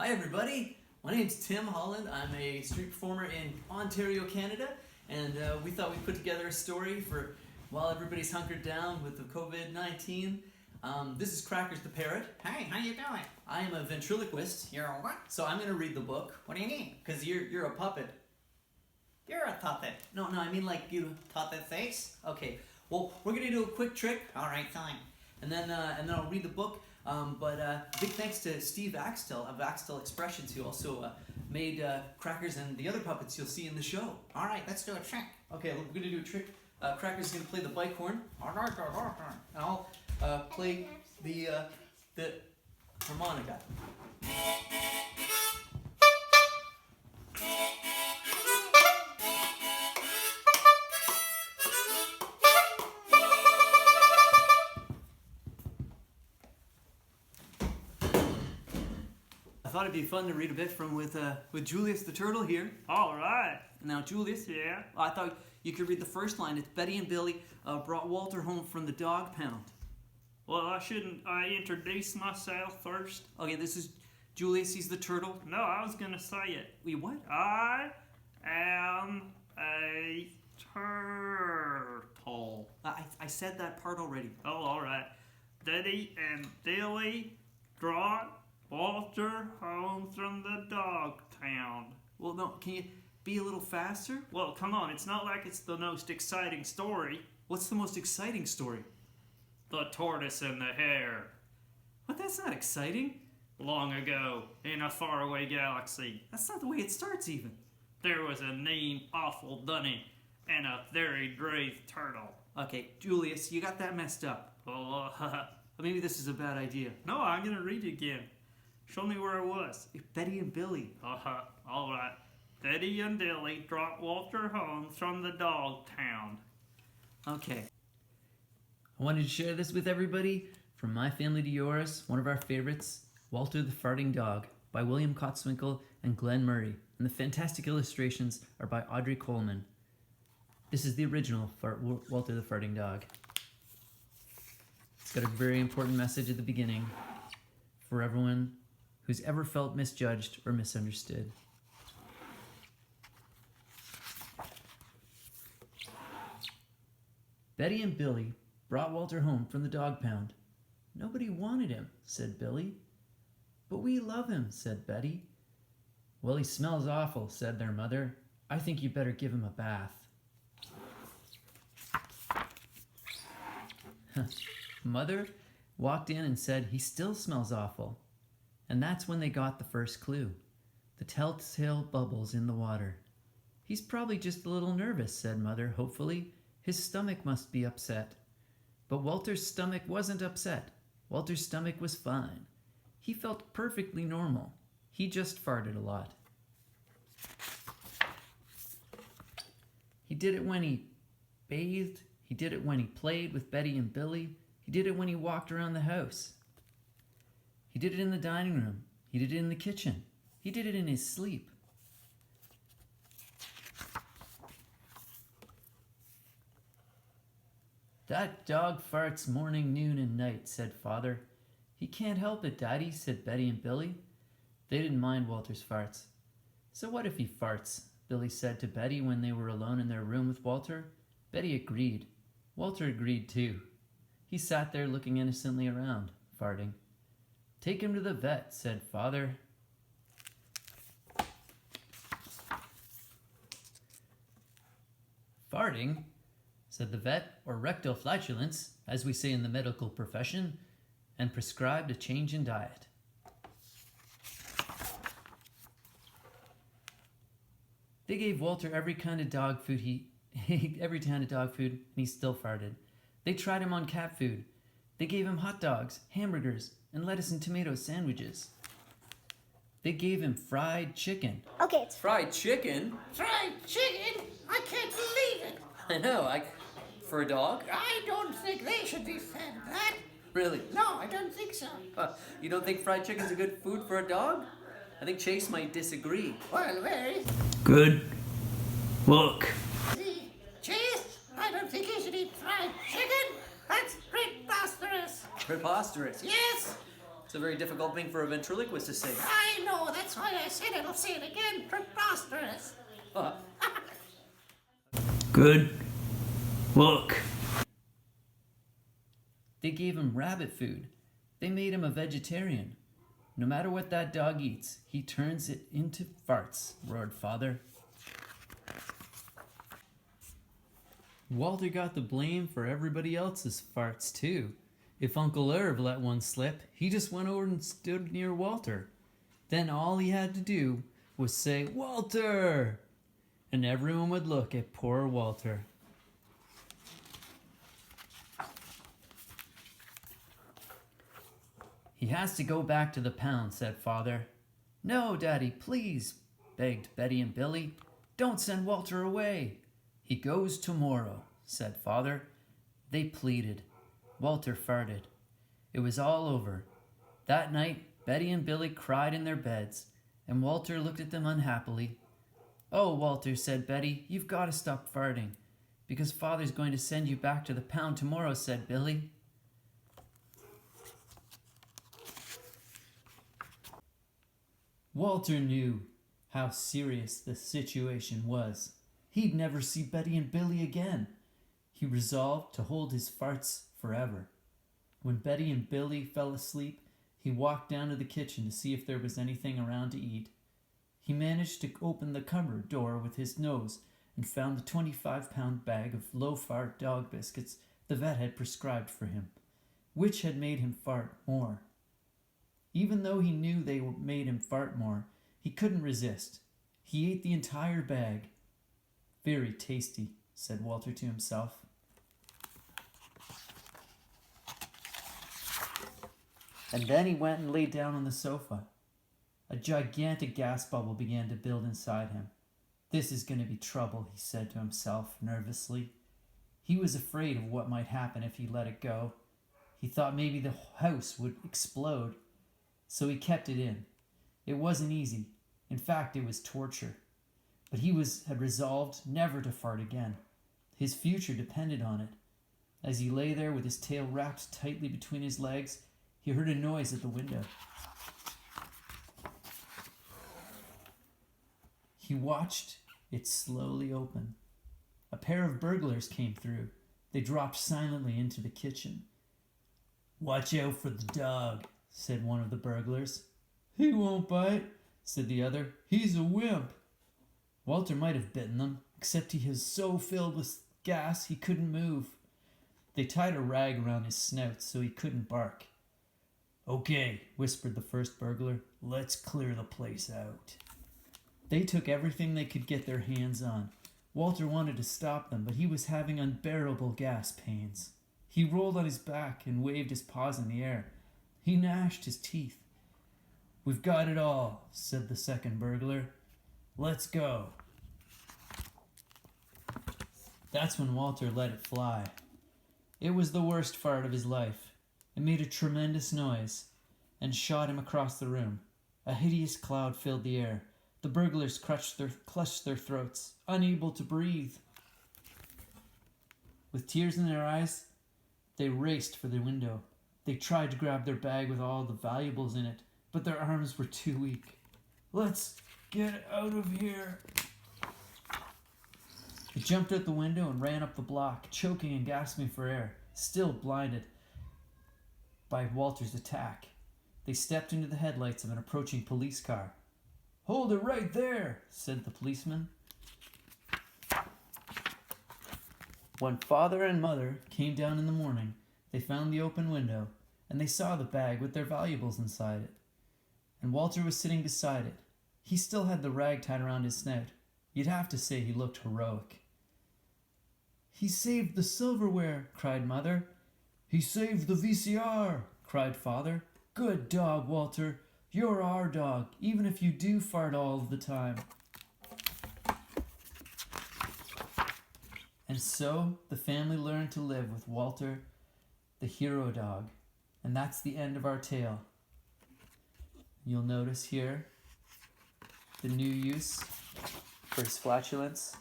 Hi everybody, my name's Tim Holland. I'm a street performer in Ontario, Canada, and we thought we'd put together a story for while everybody's hunkered down with the COVID-19. This is Crackers the Parrot. Hey, how you doing? I am a ventriloquist. You're a what? So I'm going to read the book. What do you mean? Because you're a puppet. You're a puppet. No, I mean like you. Puppet face? Okay, well, we're going to do a quick trick. Alright, fine. And then I'll read the book. Big thanks to Steve Axtell of Axtell Expressions, who also made Crackers and the other puppets you'll see in the show. Alright, let's do a trick. Okay, we're going to do a trick. Crackers is going to play the bike horn, Alright. and I'll play the harmonica. I thought it'd be fun to read a bit from with Julius the Turtle here. All right. Now, Julius, Yeah. I thought you could read the first line. It's Betty and Billy brought Walter home from the dog pound. Well, shouldn't I introduce myself first? Okay, this is Julius. He's the turtle. No, I was gonna say it. Wait, what? I am a turtle. I said that part already. Oh, all right. Betty and Billy brought Walter home from the dog town. Well, no, can you be a little faster? Well, come on. It's not like it's the most exciting story. What's the most exciting story? The tortoise and the hare. But that's not exciting. Long ago, in a faraway galaxy, That's not the way it starts even. there was a mean, awful dunny and a very brave turtle. Okay, Julius, you got that messed up. Well, Maybe this is a bad idea. no, I'm gonna read it again. Show me where I was. Betty and Billy. All right. Betty and Billy brought Walter home from the dog town. Okay. I wanted to share this with everybody. From my family to yours, one of our favorites, Walter the Farting Dog, by William Kotzwinkle and Glenn Murray. And the fantastic illustrations are by Audrey Coleman. This is the original for Walter the Farting Dog. It's got a very important message at the beginning for everyone who's ever felt misjudged or misunderstood. Betty and Billy brought Walter home from the dog pound. Nobody wanted him, said Billy. But we love him, said Betty. Well, he smells awful, said their mother. I think you better give him a bath. Mother walked in and said, he still smells awful. And that's when they got the first clue. The telltale bubbles in the water. He's probably just a little nervous, said Mother, hopefully. His stomach must be upset. But Walter's stomach wasn't upset. Walter's stomach was fine. He felt perfectly normal. He just farted a lot. He did it when he bathed. He did it when he played with Betty and Billy. He did it when he walked around the house. He did it in the dining room. He did it in the kitchen. He did it in his sleep. That dog farts morning, noon, and night, said Father. He can't help it, Daddy, said Betty and Billy. They didn't mind Walter's farts. So what if he farts? Billy said to Betty when they were alone in their room with Walter. Betty agreed. Walter agreed too. He sat there looking innocently around, farting. Take him to the vet, said Father. Farting, said the vet, or rectal flatulence, as we say in the medical profession, and prescribed a change in diet. They gave Walter every kind of dog food and he still farted. They tried him on cat food. They gave him hot dogs, hamburgers, and lettuce and tomato sandwiches. They gave him fried chicken. Okay, it's Fried chicken? Fried chicken? I can't believe it. I know, for a dog? I don't think they should be fed that. Really? No, I don't think so. You don't think fried chicken's a good food for a dog? I think Chase might disagree. Well, very. Good. Look. See, Chase, I don't think you should eat fried chicken. That's preposterous. Preposterous. Yes. It's a very difficult thing for a ventriloquist to say. I know, that's why I said it. I'll say it again. Preposterous. Good. Look. They gave him rabbit food. They made him a vegetarian. No matter what that dog eats, he turns it into farts, roared Father. Walter got the blame for everybody else's farts too. If Uncle Irv let one slip, he just went over and stood near Walter. Then all he had to do was say, "Walter!" And everyone would look at poor Walter. "He has to go back to the pound," said Father. "No, Daddy, please," begged Betty and Billy. "Don't send Walter away." "He goes tomorrow," said Father. They pleaded. Walter farted. It was all over. That night, Betty and Billy cried in their beds, and Walter looked at them unhappily. "Oh, Walter," said Betty, "you've got to stop farting, because Father's going to send you back to the pound tomorrow," said Billy. Walter knew how serious the situation was. He'd never see Betty and Billy again. He resolved to hold his farts forever. When Betty and Billy fell asleep, he walked down to the kitchen to see if there was anything around to eat. He managed to open the cupboard door with his nose and found the 25-pound bag of low-fart dog biscuits the vet had prescribed for him, which had made him fart more. Even though he knew they made him fart more, he couldn't resist. He ate the entire bag. "Very tasty," said Walter to himself. And then he went and lay down on the sofa. A gigantic gas bubble began to build inside him. "This is going to be trouble," he said to himself nervously. He was afraid of what might happen if he let it go. He thought maybe the house would explode, so he kept it in. It wasn't easy. In fact, it was torture. But he had resolved never to fart again. His future depended on it. As he lay there with his tail wrapped tightly between his legs, he heard a noise at the window. He watched it slowly open. A pair of burglars came through. They dropped silently into the kitchen. "Watch out for the dog," said one of the burglars. "He won't bite," said the other. "He's a wimp." Walter might have bitten them, except he was so filled with gas he couldn't move. They tied a rag around his snout so he couldn't bark. "Okay," whispered the first burglar. "Let's clear the place out." They took everything they could get their hands on. Walter wanted to stop them, but he was having unbearable gas pains. He rolled on his back and waved his paws in the air. He gnashed his teeth. "We've got it all," said the second burglar. "Let's go." That's when Walter let it fly. It was the worst fart of his life. It made a tremendous noise and shot him across the room. A hideous cloud filled the air. The burglars clutched their throats, unable to breathe. With tears in their eyes, they raced for the window. They tried to grab their bag with all the valuables in it, but their arms were too weak. "Let's get out of here." They jumped out the window and ran up the block, choking and gasping for air, still blinded by Walter's attack. They stepped into the headlights of an approaching police car. "Hold it right there," said the policeman. When Father and Mother came down in the morning, they found the open window, and they saw the bag with their valuables inside it. And Walter was sitting beside it. He still had the rag tied around his snout. You'd have to say he looked heroic. "He saved the silverware," cried Mother. "He saved the VCR," cried Father. "Good dog, Walter. You're our dog, even if you do fart all the time." And so the family learned to live with Walter, the hero dog. And that's the end of our tale. You'll notice here the new use for his flatulence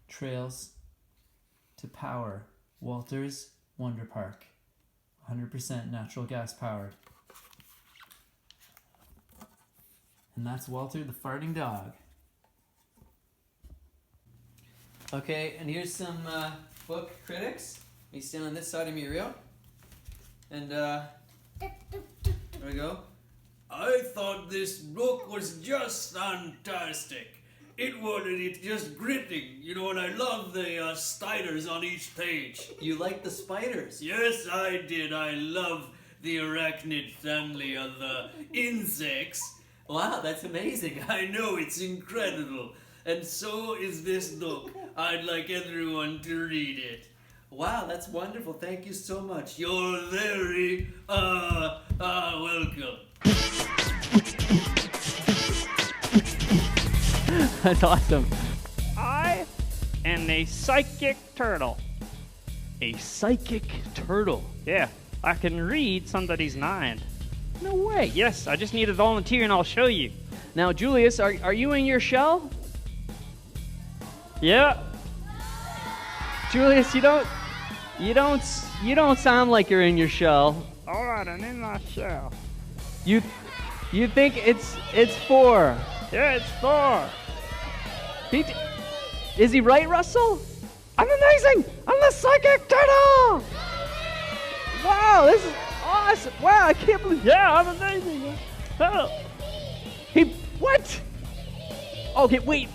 trails to power Walter's Wonder Park. 100% natural gas powered. And that's Walter the farting dog. Okay, and here's some book critics. You stand on this side of Muriel. And there we go. I thought this book was just fantastic. It wanted it just gritting, you know, and I love the spiders on each page. You like the spiders? Yes, I did. I love the arachnid family of insects. Wow, that's amazing. I know, it's incredible. And so is this book. I'd like everyone to read it. Wow, that's wonderful. Thank you so much. You're very, welcome. That's awesome. I am a psychic turtle. A psychic turtle. Yeah, I can read somebody's mind. No way. Yes, I just need a volunteer and I'll show you. Now, Julius, are you in your shell? Yeah. Julius, you don't sound like you're in your shell. All right, I'm in my shell. You think it's 4? Yeah, it's 4. Is he right, Russell? I'm amazing! I'm the psychic turtle! Wow, this is awesome! Wow, I can't believe. Yeah, I'm amazing. Oh. What? Okay, wait.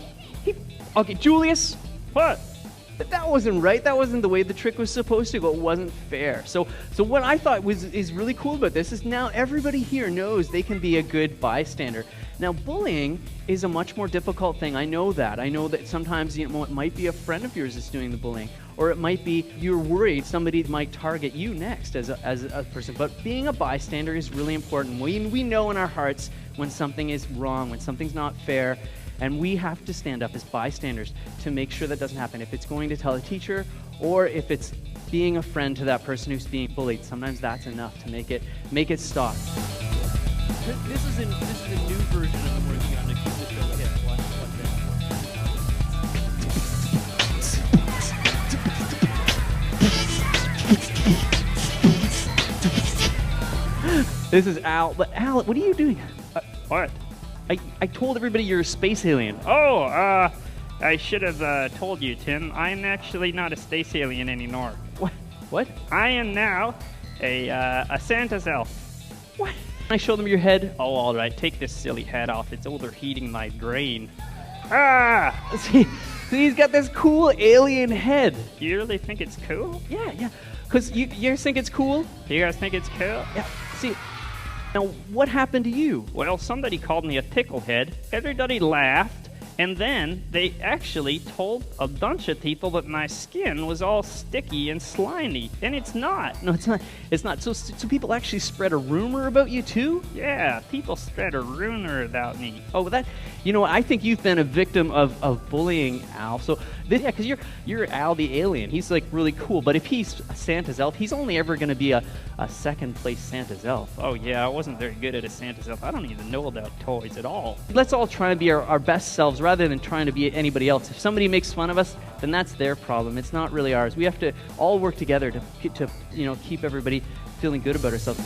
Okay, Julius. What? That wasn't right. That wasn't the way the trick was supposed to go. It wasn't fair. So what I thought is really cool about this is now everybody here knows they can be a good bystander. Now, bullying is a much more difficult thing. I know that. I know that sometimes it might be a friend of yours that's doing the bullying, or it might be you're worried somebody might target you next as a person. But being a bystander is really important. We know in our hearts when something is wrong, when something's not fair, and we have to stand up as bystanders to make sure that doesn't happen. If it's going to tell a teacher, or if it's being a friend to that person who's being bullied, sometimes that's enough to make it stop. This is a new version of I'm working on to keep the show hip. This is Al. But Al, what are you doing? What? I told everybody you're a space alien. Oh, I should have told you, Tim. I'm actually not a space alien anymore. What? I am now a Santa's elf. What? Can I show them your head? Oh, all right. Take this silly head off. It's overheating my brain. Ah! See, he's got this cool alien head. You really think it's cool? Yeah. Because you guys think it's cool? You guys think it's cool? Yeah. See, now what happened to you? Well, somebody called me a picklehead. Everybody laughed. And then they actually told a bunch of people that my skin was all sticky and slimy. And it's not. No, it's not. It's not. So people actually spread a rumor about you too? Yeah, people spread a rumor about me. Oh, I think you've been a victim of bullying, Al. So, yeah, because you're Al the alien. He's like really cool. But if he's a Santa's elf, he's only ever going to be a second place Santa's elf. Oh, yeah, I wasn't very good at a Santa's elf. I don't even know about toys at all. Let's all try and be our best selves rather than trying to be anybody else. If somebody makes fun of us, then that's their problem. It's not really ours. We have to all work together to keep everybody feeling good about ourselves.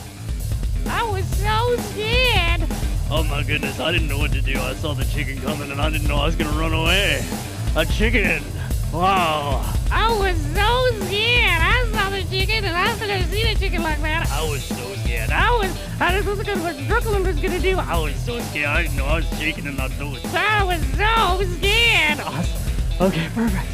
I was so scared. Oh my goodness, I didn't know what to do. I saw the chicken coming and I didn't know I was gonna run away. A chicken! Wow! I was so scared. I saw the chicken and I've never seen a chicken like that. I was so scared. I just wasn't gonna what Brooklyn was gonna do. I was so scared. I didn't know I was shaking and not doing it. I was so scared. Awesome. Okay, perfect.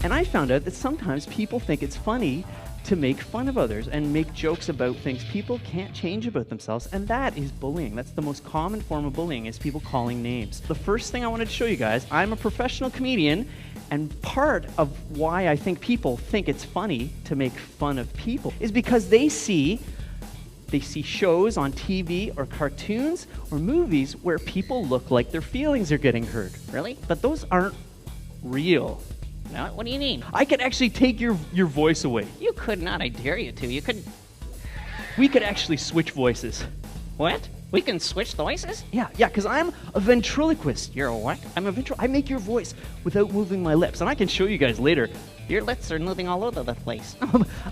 And I found out that sometimes people think it's funny to make fun of others and make jokes about things people can't change about themselves, and that is bullying. That's the most common form of bullying, is people calling names. The first thing I wanted to show you guys, I'm a professional comedian, and part of why I think people think it's funny to make fun of people is because they see shows on TV or cartoons or movies where people look like their feelings are getting hurt. Really? But those aren't real. No, what do you mean? I could actually take your voice away. You could not. I dare you to. You could. We could actually switch voices. What? We can switch voices? Yeah, because I'm a ventriloquist. You're a what? I make your voice without moving my lips. And I can show you guys later Your lips are moving all over the place.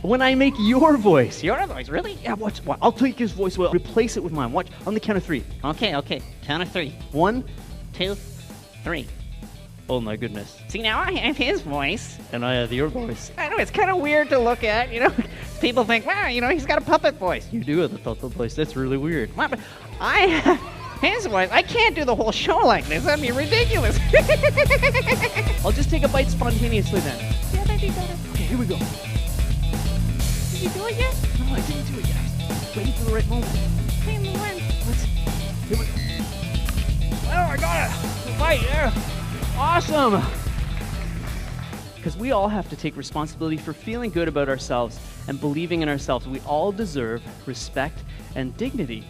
When I make your voice. Your voice, really? Yeah, watch. I'll take his voice. We'll replace it with mine. Watch on the count of 3. Okay. Count of 3. 1, 2, 3. Oh my goodness. See, now I have his voice. And I have your voice. I know, it's kind of weird to look at, you know. People think, wow, you know, he's got a puppet voice. You do have the puppet voice. That's really weird. What? But I have his voice. I can't do the whole show like this. That'd be ridiculous. I'll just take a bite spontaneously then. Yeah, that'd be better. Okay, here we go. Did you do it yet? No, I didn't do it yet. Waiting for the right moment. Hey, when? Here we go. Oh, I got it. Right there. Awesome. Because we all have to take responsibility for feeling good about ourselves and believing in ourselves. We all deserve respect and dignity.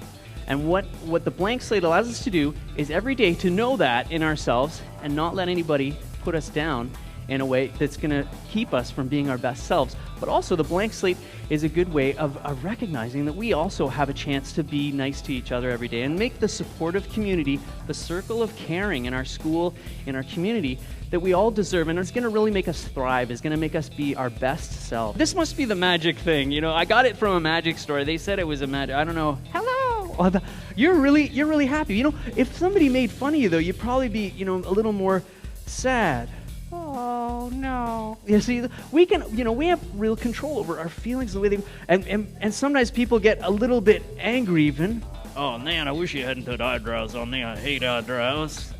And what the blank slate allows us to do is every day to know that in ourselves and not let anybody put us down in a way that's going to keep us from being our best selves. But also the blank slate is a good way of recognizing that we also have a chance to be nice to each other every day and make the supportive community, the circle of caring in our school, in our community, that we all deserve, and it's going to really make us thrive. It's going to make us be our best self. This must be the magic thing, you know. I got it from a magic story. They said it was a magic. I don't know. Hello. Oh, you're really happy. You know, if somebody made fun of you though, you'd probably be, you know, a little more sad. Oh, no. You see, we can, you know, we have real control over our feelings, the way they, and sometimes people get a little bit angry even. Oh man, I wish you hadn't put eyebrows on me. I hate eyebrows.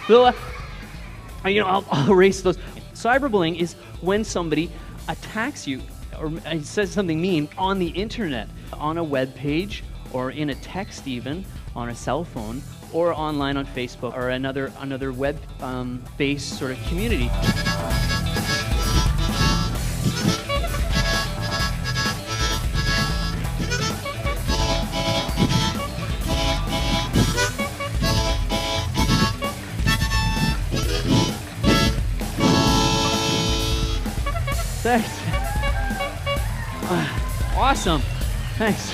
So, you know, I'll erase those. Cyberbullying is when somebody attacks you or says something mean on the internet, on a web page, or in a text even, on a cell phone, or online on Facebook, or another web-based sort of community. Thanks. Awesome. Thanks.